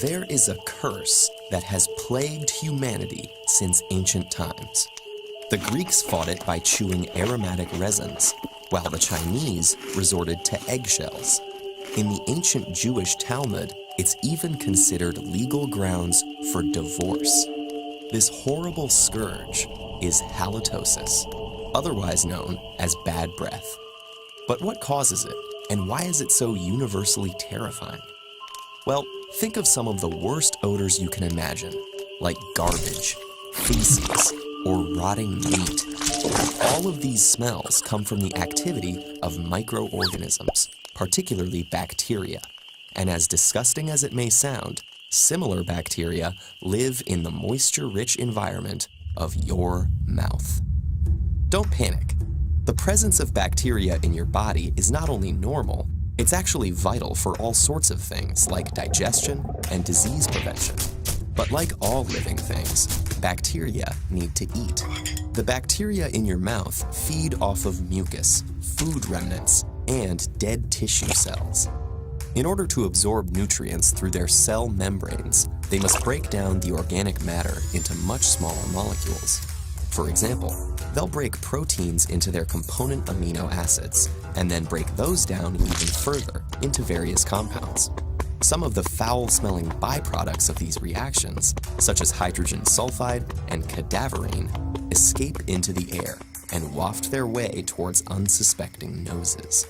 There is a curse that has plagued humanity since ancient times. The Greeks fought it by chewing aromatic resins, while the Chinese resorted to eggshells. In the ancient Jewish Talmud, it's even considered legal grounds for divorce. This horrible scourge is halitosis, otherwise known as bad breath. But what causes it, and why is it so universally terrifying? Well, think of some of the worst odors you can imagine, like garbage, feces, or rotting meat. All of these smells come from the activity of microorganisms, particularly bacteria. And as disgusting as it may sound, similar bacteria live in the moisture-rich environment of your mouth. Don't panic. The presence of bacteria in your body is not only normal, it's actually vital for all sorts of things like digestion and disease prevention. But like all living things, bacteria need to eat. The bacteria in your mouth feed off of mucus, food remnants, and dead tissue cells. In order to absorb nutrients through their cell membranes, they must break down the organic matter into much smaller molecules. For example, they'll break proteins into their component amino acids, and then break those down even further into various compounds. Some of the foul-smelling byproducts of these reactions, such as hydrogen sulfide and cadaverine, escape into the air and waft their way towards unsuspecting noses.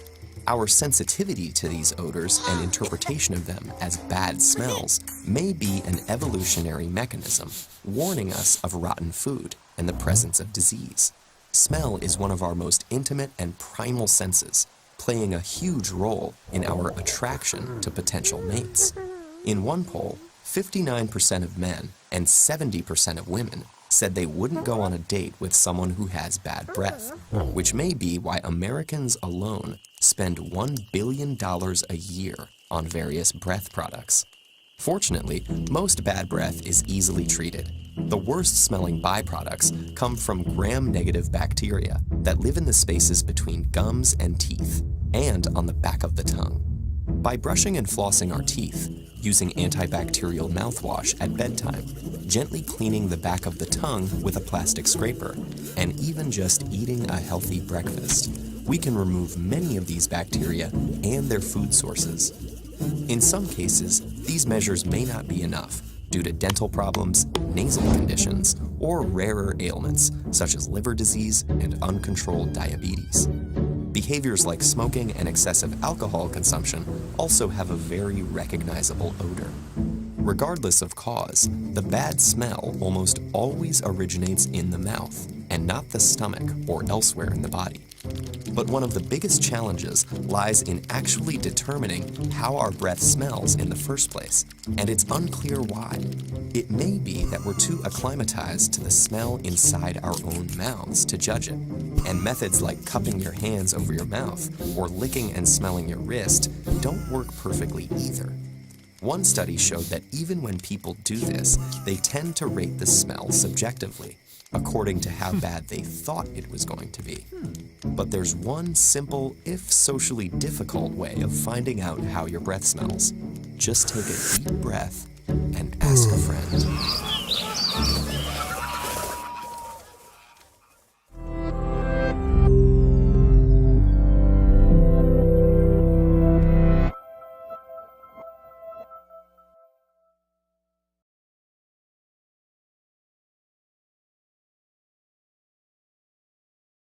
Our sensitivity to these odors and interpretation of them as bad smells may be an evolutionary mechanism, warning us of rotten food and the presence of disease. Smell is one of our most intimate and primal senses, playing a huge role in our attraction to potential mates. In one poll, 59% of men and 70% of women said they wouldn't go on a date with someone who has bad breath, which may be why Americans alone spend $1 billion a year on various breath products. Fortunately, most bad breath is easily treated. The worst-smelling byproducts come from gram-negative bacteria that live in the spaces between gums and teeth, and on the back of the tongue. By brushing and flossing our teeth, using antibacterial mouthwash at bedtime, gently cleaning the back of the tongue with a plastic scraper, and even just eating a healthy breakfast, we can remove many of these bacteria and their food sources. In some cases, these measures may not be enough due to dental problems, nasal conditions, or rarer ailments such as liver disease and uncontrolled diabetes. Behaviors like smoking and excessive alcohol consumption also have a very recognizable odor. Regardless of cause, the bad smell almost always originates in the mouth and not the stomach or elsewhere in the body. But one of the biggest challenges lies in actually determining how our breath smells in the first place, and it's unclear why. It may be that we're too acclimatized to the smell inside our own mouths to judge it, and methods like cupping your hands over your mouth or licking and smelling your wrist don't work perfectly either. One study showed that even when people do this, they tend to rate the smell subjectively, according to how bad they thought it was going to be. But there's one simple, if socially difficult way of finding out how your breath smells. Just take a deep breath and ask a friend.